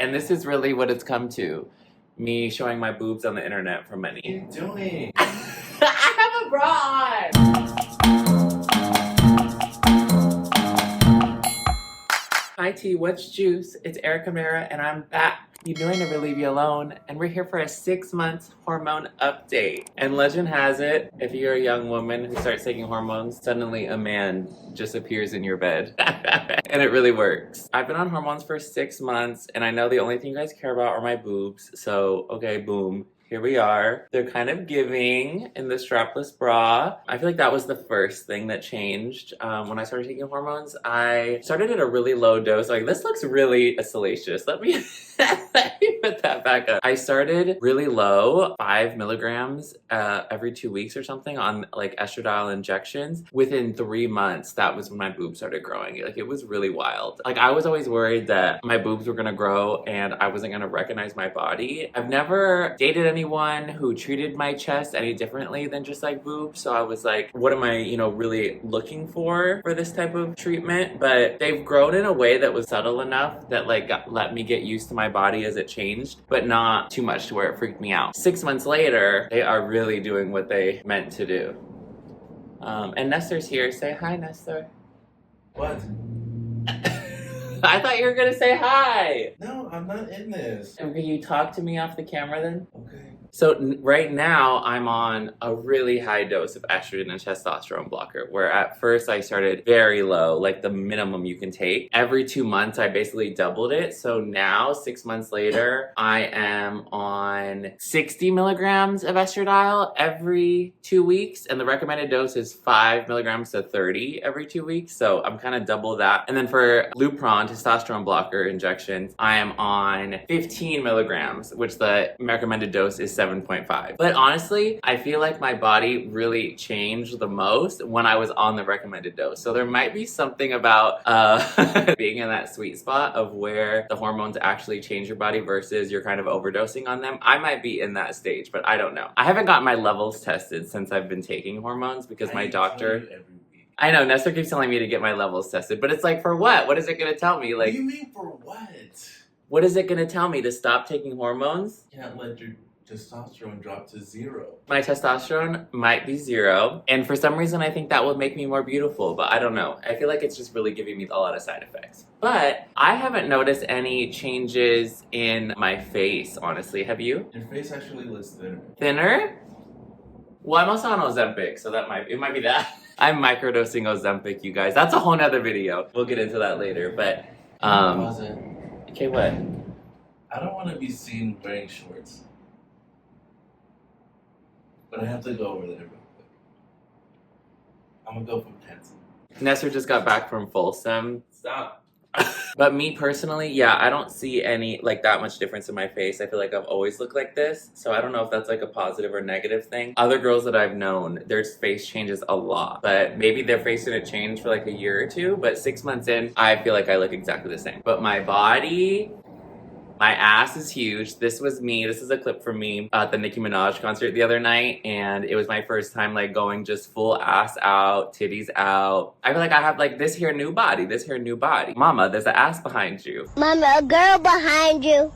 And this is really what it's come to. Me showing my boobs on the internet for money. What are you doing? I have a bra on! Hi T, what's juice? It's Erica Mara and I'm back. You knew I never leave you alone, and we're here for a 6-month hormone update. And legend has it, if you're a young woman who starts taking hormones, suddenly a man just appears in your bed. And it really works. I've been on hormones for 6 months, and I know the only thing you guys care about are my boobs, so okay, boom. Here we are. They're kind of giving in the strapless bra. I feel like that was the first thing that changed when I started taking hormones. I started at a really low dose. Like, this looks really salacious. Let me put that back up. I started really low, 5 milligrams every 2 weeks or something on like estradiol injections. Within 3 months, that was when my boobs started growing. Like, it was really wild. Like, I was always worried that my boobs were gonna grow and I wasn't gonna recognize my body. I've never dated anyone who treated my chest any differently than just like boobs, so I was like, what am I, really looking for this type of treatment? But they've grown in a way that was subtle enough that like let me get used to my body as it changed, but not too much to where it freaked me out. 6 months later, they are really doing what they meant to do. And Nestor's here. Say hi, Nestor. What? I thought you were gonna say hi. No, I'm not in this. And can you talk to me off the camera then? Okay. So right now I'm on a really high dose of estrogen and testosterone blocker, where at first I started very low, like the minimum you can take. Every 2 months I basically doubled it. So now 6 months later, I am on 60 milligrams of estradiol every 2 weeks. And the recommended dose is 5 milligrams to 30 every 2 weeks. So I'm kind of double that. And then for Lupron, testosterone blocker injections, I am on 15 milligrams, which the recommended dose is 7.5. But honestly, I feel like my body really changed the most when I was on the recommended dose. So there might be something about being in that sweet spot of where the hormones actually change your body versus you're kind of overdosing on them. I might be in that stage, but I don't know. I haven't gotten my levels tested since I've been taking hormones because my doctor... I know, Nestor keeps telling me to get my levels tested, but it's like, for what? What is it gonna tell me? Like, What do you mean for what? What is it gonna tell me? To stop taking hormones? Can't let your testosterone drop to 0. My testosterone might be 0, and for some reason I think that would make me more beautiful, but I don't know. I feel like it's just really giving me a lot of side effects. But I haven't noticed any changes in my face, honestly. Have you? Your face actually looks thinner. Thinner? Well, I'm also on Ozempic, so it might be that. I'm microdosing Ozempic, you guys. That's a whole nother video. We'll get into that later, but Pause it. okay, what? I don't want to be seen wearing shorts. But I have to go over there real quick. I'm gonna go from Tansin. Nestor just got back from Folsom. Stop. But me personally, yeah, I don't see any, like, that much difference in my face. I feel like I've always looked like this. So I don't know if that's, like, a positive or negative thing. Other girls that I've known, their face changes a lot. But maybe their face didn't change for, like, a year or two. But 6 months in, I feel like I look exactly the same. But my body... My ass is huge. This was me. This is a clip from me at the Nicki Minaj concert the other night. And it was my first time like going just full ass out, titties out. I feel like I have like this here new body, this here new body. Mama, there's an ass behind you. Mama, a girl behind you.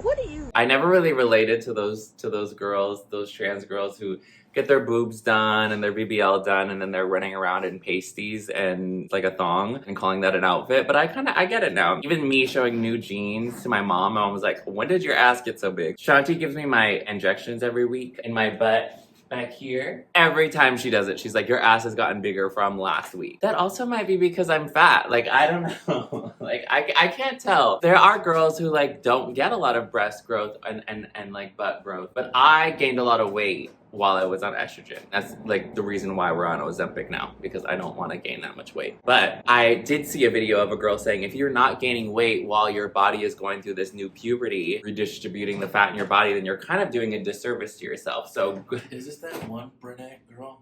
What are you? I never really related to those girls, those trans girls who get their boobs done and their BBL done and then they're running around in pasties and like a thong and calling that an outfit. But I get it now. Even me showing new jeans to my mom was like, when did your ass get so big? Shanti gives me my injections every week in my butt back here. Every time she does it, she's like, your ass has gotten bigger from last week. That also might be because I'm fat. Like, I don't know. Like, I can't tell. There are girls who like don't get a lot of breast growth and like butt growth, but I gained a lot of weight while I was on estrogen. That's like the reason why we're on Ozempic now, because I don't want to gain that much weight. But I did see a video of a girl saying, if you're not gaining weight while your body is going through this new puberty, redistributing the fat in your body, then you're kind of doing a disservice to yourself. So Is this that one brunette girl?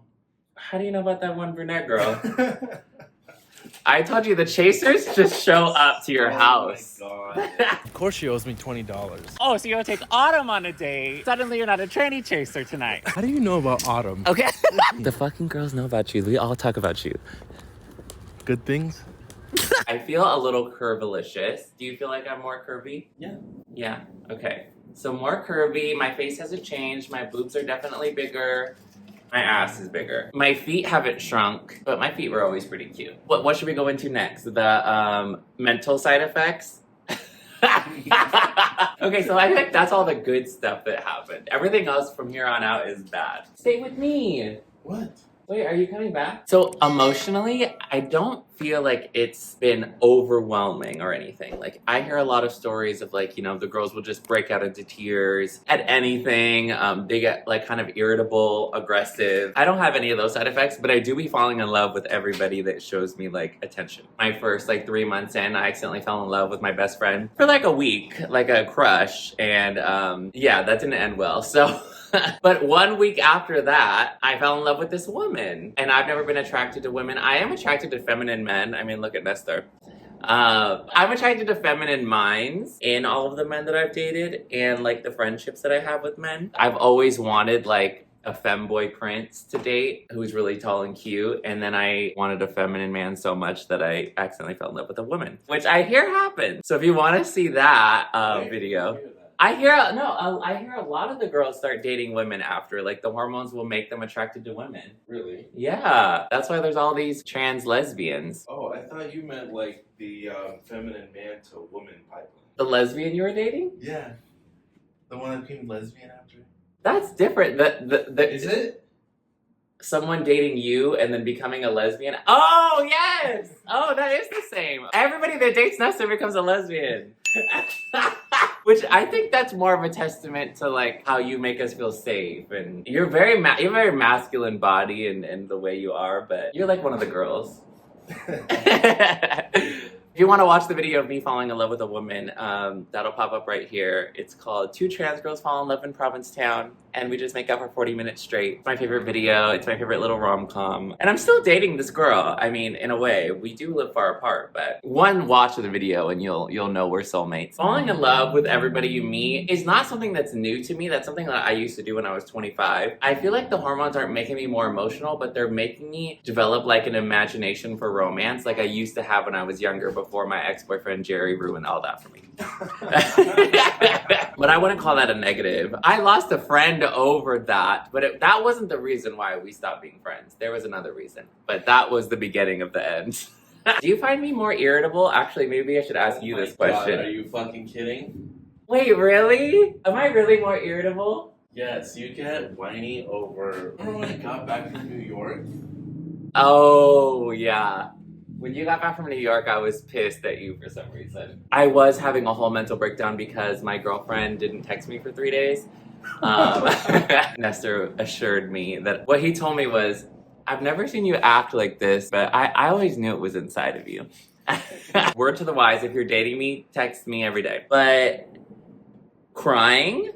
how do you know about that one brunette girl? I told you the chasers just show up to your house. Oh my God. Of course she owes me $20. Oh, so you're gonna take Autumn on a date. Suddenly you're not a tranny chaser tonight. How do you know about Autumn? Okay. The fucking girls know about you. We all talk about you. Good things? I feel a little curvilicious. Do you feel like I'm more curvy? Yeah. Yeah, okay. So more curvy, my face hasn't changed, my boobs are definitely bigger, my ass is bigger. My feet haven't shrunk, but my feet were always pretty cute. What should we go into next? The mental side effects? Okay, so I think that's all the good stuff that happened. Everything else from here on out is bad. Stay with me. What? Wait, are you coming back? So emotionally, I don't feel like it's been overwhelming or anything. Like, I hear a lot of stories of like, you know, the girls will just break out into tears at anything. They get like kind of irritable, aggressive. I don't have any of those side effects, but I do be falling in love with everybody that shows me like attention. My first like 3 months in, I accidentally fell in love with my best friend for like a week, like a crush. And yeah, that didn't end well. So but 1 week after that, I fell in love with this woman. And I've never been attracted to women. I am attracted to feminine men. I mean, look at Nestor. I'm attracted to feminine minds in all of the men that I've dated and like the friendships that I have with men. I've always wanted like a femboy prince to date who's really tall and cute. And then I wanted a feminine man so much that I accidentally fell in love with a woman, which I hear happens. So if you want to see that video, I hear a lot of the girls start dating women after, like the hormones will make them attracted to women. Really? Yeah, that's why there's all these trans lesbians. Oh, I thought you meant like the feminine man to woman pipeline. The lesbian you were dating? Yeah. The one that became lesbian after? That's different. Is it? Someone dating you and then becoming a lesbian? Oh, yes! Oh, that is the same. Everybody that dates Nestor becomes a lesbian. Which I think that's more of a testament to like how you make us feel safe, and you're very masculine body and the way you are, but you're like one of the girls. If you want to watch the video of me falling in love with a woman, that'll pop up right here. It's called 2 Trans Girls Fall in Love in Provincetown, and we just make out for 40 minutes straight. It's my favorite video. It's my favorite little rom-com. And I'm still dating this girl. I mean, in a way, we do live far apart, but one watch of the video and you'll know we're soulmates. Falling in love with everybody you meet is not something that's new to me. That's something that I used to do when I was 25. I feel like the hormones aren't making me more emotional, but they're making me develop like an imagination for romance like I used to have when I was younger before my ex-boyfriend Jerry ruined all that for me. But I wouldn't call that a negative. I lost a friend over that, but that wasn't the reason why we stopped being friends. There was another reason, but that was the beginning of the end. Do you find me more irritable? Actually, maybe I should ask you this question. God, are you fucking kidding? Wait, really? Am I really more irritable? Yes, you get whiny over. Remember when I got back from New York? Oh, yeah. When you got back from New York, I was pissed at you for some reason. I was having a whole mental breakdown because my girlfriend didn't text me for 3 days. Nestor assured me that what he told me was, I've never seen you act like this, but I always knew it was inside of you. Word to the wise, if you're dating me, text me every day. But crying?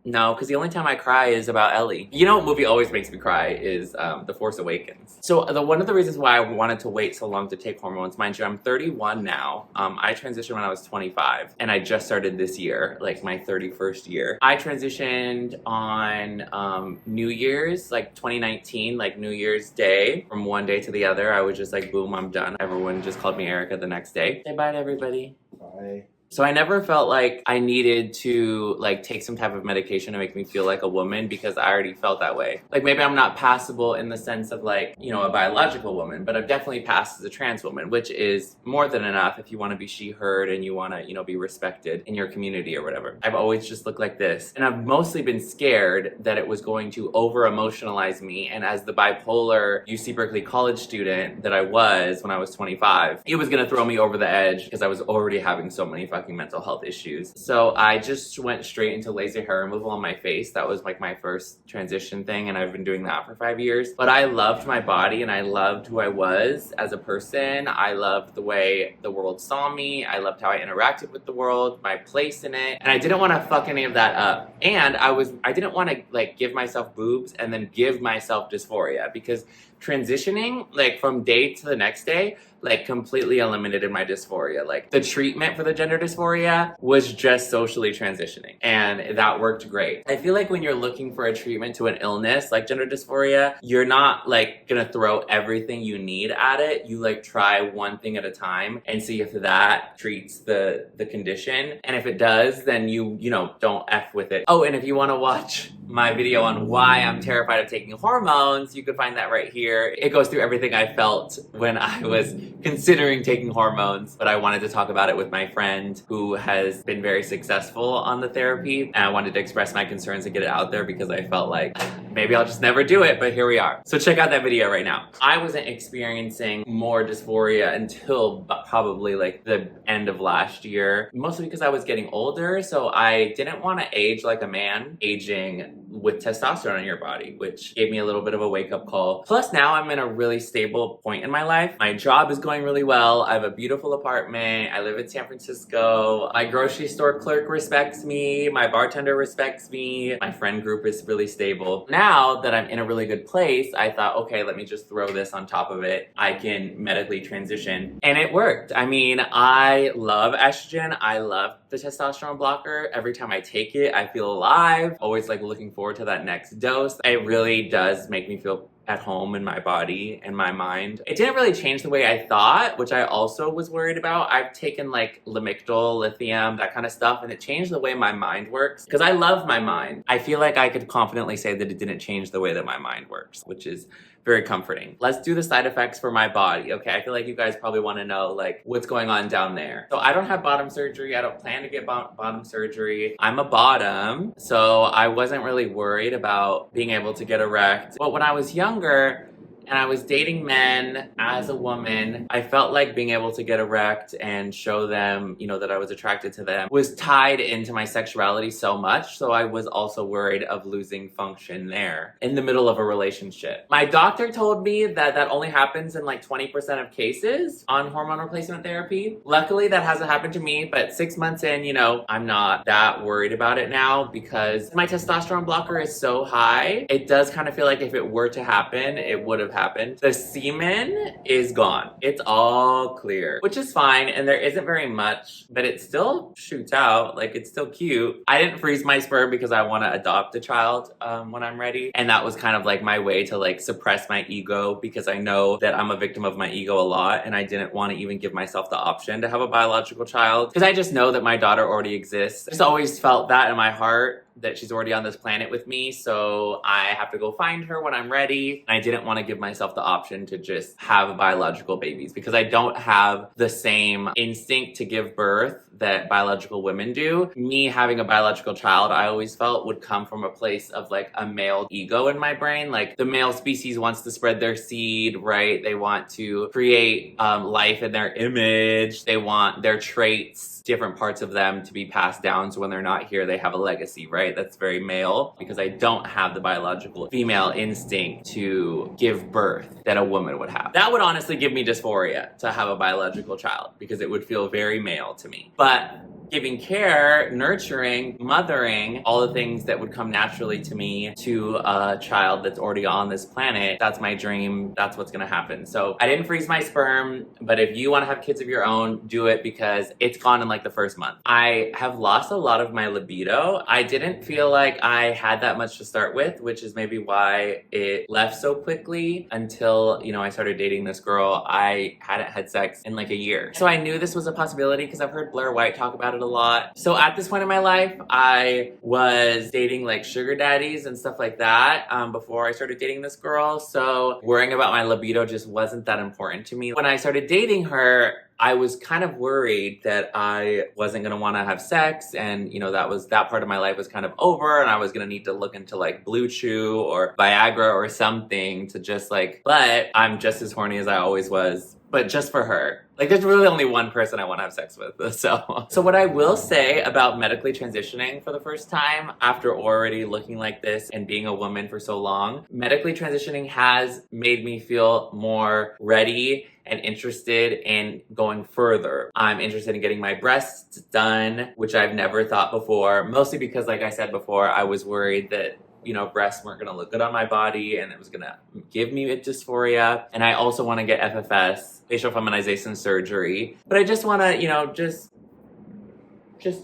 No, because the only time I cry is about Ellie. You know what movie always makes me cry is The Force Awakens. So one of the reasons why I wanted to wait so long to take hormones, mind you, I'm 31 now. I transitioned when I was 25, and I just started this year, like my 31st year. I transitioned on New Year's, like 2019, like New Year's Day. From one day to the other, I was just like, boom, I'm done. Everyone just called me Erica the next day. Say bye to everybody. Bye. So I never felt like I needed to like take some type of medication to make me feel like a woman because I already felt that way. Like maybe I'm not passable in the sense of like, you know, a biological woman, but I've definitely passed as a trans woman, which is more than enough if you want to be she/her and you want to, you know, be respected in your community or whatever. I've always just looked like this. And I've mostly been scared that it was going to over-emotionalize me. And as the bipolar UC Berkeley college student that I was when I was 25, it was going to throw me over the edge because I was already having so many fucking mental health issues. So I just went straight into laser hair removal on my face. That was like my first transition thing, and I've been doing that for 5 years. But I loved my body and I loved who I was as a person. I loved the way the world saw me. I loved how I interacted with the world, my place in it. And I didn't want to fuck any of that up. And I didn't want to like give myself boobs and then give myself dysphoria, because transitioning, like from day to the next day, like completely eliminated my dysphoria. Like the treatment for the gender dysphoria was just socially transitioning, and that worked great. I feel like when you're looking for a treatment to an illness like gender dysphoria, you're not like gonna throw everything you need at it. You like try one thing at a time and see if that treats the condition. And if it does, then you know, don't F with it. Oh, and if you wanna watch my video on why I'm terrified of taking hormones, you can find that right here. It goes through everything I felt when I was considering taking hormones, but I wanted to talk about it with my friend who has been very successful on the therapy, and I wanted to express my concerns and get it out there because I felt like maybe I'll just never do it, but here we are. So check out that video right now. I wasn't experiencing more dysphoria until probably like the end of last year, mostly because I was getting older, so I didn't want to age like a man aging with testosterone in your body, which gave me a little bit of a wake-up call. Plus now I'm in a really stable point in my life. My job is going really well. I have a beautiful apartment. I live in San Francisco. My grocery store clerk respects me. My bartender respects me. My friend group is really stable. Now that I'm in a really good place, I thought, okay, let me just throw this on top of it. I can medically transition. And it worked. I mean, I love estrogen. I love the testosterone blocker. Every time I take it, I feel alive. Always like looking forward to that next dose. It really does make me feel at home in my body and my mind. It didn't really change the way I thought, which I also was worried about. I've taken like Lamictal, lithium, that kind of stuff, and it changed the way my mind works because I love my mind. I feel like I could confidently say that it didn't change the way that my mind works, which is very comforting. Let's do the side effects for my body. Okay, I feel like you guys probably want to know like what's going on down there. So I don't have bottom surgery. I don't plan to get bottom surgery. I'm a bottom, so I wasn't really worried about being able to get erect. But when I was younger, and I was dating men as a woman, I felt like being able to get erect and show them, you know, that I was attracted to them was tied into my sexuality so much. So I was also worried of losing function there in the middle of a relationship. My doctor told me that that only happens in like 20% of cases on hormone replacement therapy. Luckily, that hasn't happened to me, but 6 months in, you know, I'm not that worried about it now because my testosterone blocker is so high. It does kind of feel like if it were to happen, it would have happened. The semen is gone. It's all clear, which is fine. And there isn't very much, but it still shoots out. Like it's still cute. I didn't freeze my sperm because I want to adopt a child when I'm ready. And that was kind of like my way to like suppress my ego because I know that I'm a victim of my ego a lot. And I didn't want to even give myself the option to have a biological child because I just know that my daughter already exists. I just always felt that in my heart, that she's already on this planet with me, so I have to go find her when I'm ready. I didn't want to give myself the option to just have biological babies because I don't have the same instinct to give birth that biological women do. Me having a biological child, I always felt would come from a place of like a male ego in my brain. Like the male species wants to spread their seed, right? They want to create life in their image. They want their traits, different parts of them to be passed down so when they're not here, they have a legacy, right? That's very male because I don't have the biological female instinct to give birth that a woman would have. That would honestly give me dysphoria to have a biological child because it would feel very male to me. But giving care, nurturing, mothering, all the things that would come naturally to me to a child that's already on this planet, that's my dream. That's what's gonna happen. So I didn't freeze my sperm, but if you wanna have kids of your own, do it because it's gone in like the first month. I have lost a lot of my libido. I didn't feel like I had that much to start with, which is maybe why it left so quickly until, you know, I started dating this girl. I hadn't had sex in like a year. So I knew this was a possibility because I've heard Blair White talk about it a lot. So at this point in my life, I was dating like sugar daddies and stuff like that before I started dating this girl. So worrying about my libido just wasn't that important to me. When I started dating her, I was kind of worried that I wasn't gonna wanna have sex and, you know, that part of my life was kind of over and I was gonna need to look into like Blue Chew or Viagra or something to just like, but I'm just as horny as I always was, but just for her. Like there's really only one person I want to have sex with, so what I will say about medically transitioning for the first time after already looking like this and being a woman for so long, medically transitioning has made me feel more ready and interested in going further. I'm interested in getting my breasts done, which I've never thought before, mostly because like I said before, I was worried that you know, breasts weren't gonna look good on my body and it was gonna give me dysphoria. And I also wanna get FFS, facial feminization surgery. But I just wanna, you know, just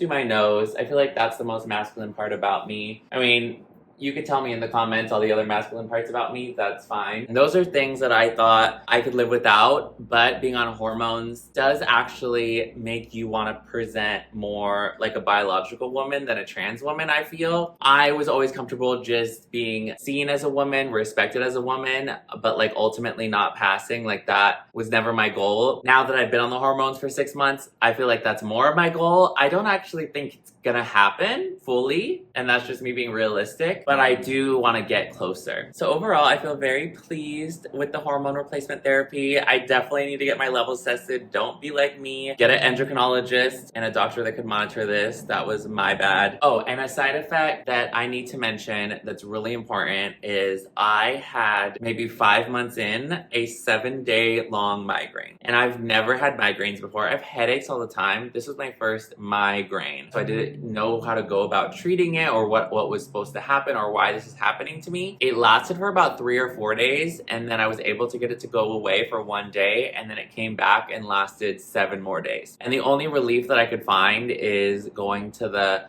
do my nose. I feel like that's the most masculine part about me. I mean, you could tell me in the comments all the other masculine parts about me, that's fine. And those are things that I thought I could live without, but being on hormones does actually make you want to present more like a biological woman than a trans woman, I feel. I was always comfortable just being seen as a woman, respected as a woman, but like ultimately not passing, like that was never my goal. Now that I've been on the hormones for 6 months, I feel like that's more of my goal. I don't actually think it's gonna happen fully, and that's just me being realistic, but I do want to get closer. So overall, I feel very pleased with the hormone replacement therapy. I definitely need to get my levels tested. Don't be like me. Get an endocrinologist and a doctor that could monitor this. That was my bad. Oh, and a side effect that I need to mention that's really important is I had maybe 5 months in a 7-day long migraine. And I've never had migraines before. I have headaches all the time. This was my first migraine. So I didn't know how to go about treating it or what was supposed to happen or why this is happening to me. It lasted for about 3 or 4 days, and then I was able to get it to go away for 1 day, and then it came back and lasted 7 more days. And the only relief that I could find is going to the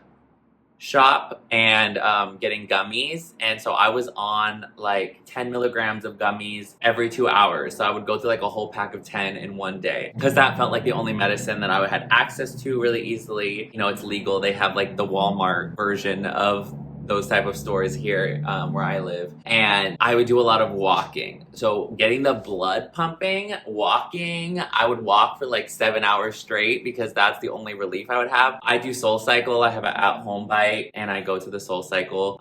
shop and getting gummies. And so I was on like 10 milligrams of gummies every 2 hours. So I would go through like a whole pack of 10 in 1 day because that felt like the only medicine that I had access to really easily. You know, it's legal. They have like the Walmart version of those type of stores here where I live. And I would do a lot of walking. So getting the blood pumping, walking, I would walk for like 7 hours straight because that's the only relief I would have. I do Soul Cycle. I have an at-home bike and I go to the Soul Cycle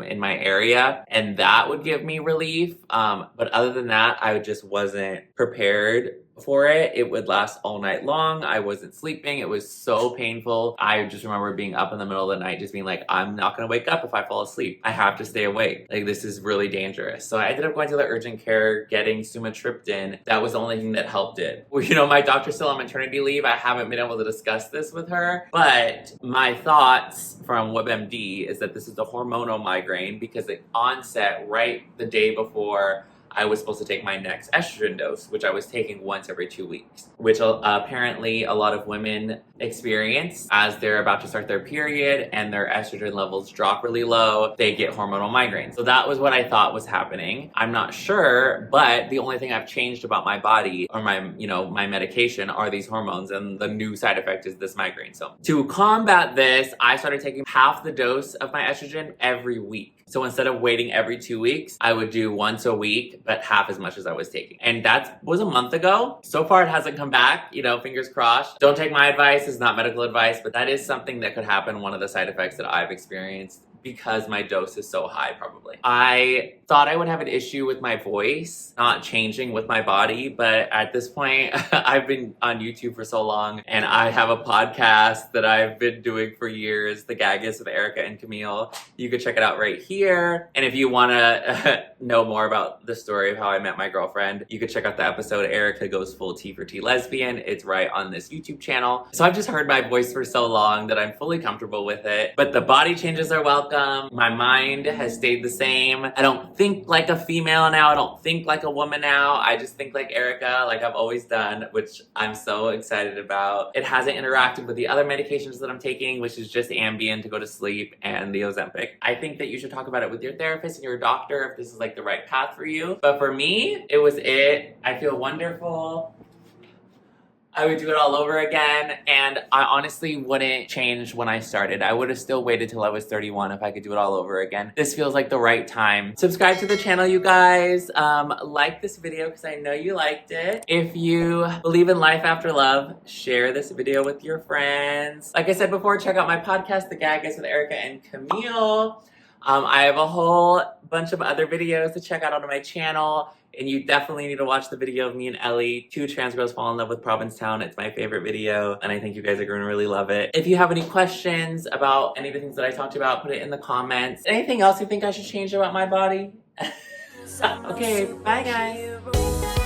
in my area, and that would give me relief. But other than that, I just wasn't prepared for it. It would last all night long. I wasn't sleeping. It was so painful. I just remember being up in the middle of the night just being like, I'm not gonna wake up if I fall asleep. I have to stay awake. Like, this is really dangerous. So I ended up going to the urgent care, getting sumatriptan. That was the only thing that helped it. Well, you know, my doctor's still on maternity leave. I haven't been able to discuss this with her, but my thoughts from WebMD is that this is a hormonal migraine because it onset right the day before I was supposed to take my next estrogen dose, which I was taking once every 2 weeks, which apparently a lot of women experience as they're about to start their period and their estrogen levels drop really low. They get hormonal migraines. So that was what I thought was happening. I'm not sure, but the only thing I've changed about my body or my, you know, my medication are these hormones, and the new side effect is this migraine. So to combat this, I started taking half the dose of my estrogen every week. So instead of waiting every 2 weeks, I would do once a week, but half as much as I was taking. And that was a month ago. So far, it hasn't come back, you know, fingers crossed. Don't take my advice, it's not medical advice, but that is something that could happen. One of the side effects that I've experienced because my dose is so high, probably. I thought I would have an issue with my voice not changing with my body, but at this point, I've been on YouTube for so long, and I have a podcast that I've been doing for years, The Gaggis with Erica and Camille. You could check it out right here. And if you wanna know more about the story of how I met my girlfriend, you could check out the episode Erica Goes Full T for T Lesbian. It's right on this YouTube channel. So I've just heard my voice for so long that I'm fully comfortable with it, but the body changes are welcome. My mind has stayed the same. I don't think like a female now. I don't think like a woman now. I just think like Erica, like I've always done, which I'm so excited about. It hasn't interacted with the other medications that I'm taking, which is just Ambien to go to sleep and the Ozempic. I think that you should talk about it with your therapist and your doctor if this is like the right path for you. But for me, it was it. I feel wonderful. I would do it all over again, and I honestly wouldn't change when I started. I would have still waited till I was 31 if I could do it all over again. This feels like the right time. Subscribe to the channel, you guys. Like this video because I know you liked it. If you believe in life after love, share this video with your friends. Like I said before, check out my podcast, The Gaggis with Erica and Camille. I have a whole bunch of other videos to check out on my channel. And you definitely need to watch the video of me and Ellie, 2 trans girls fall in love with Provincetown. It's my favorite video, and I think you guys are going to really love it. If you have any questions about any of the things that I talked about, put it in the comments. Anything else you think I should change about my body? Okay, bye guys.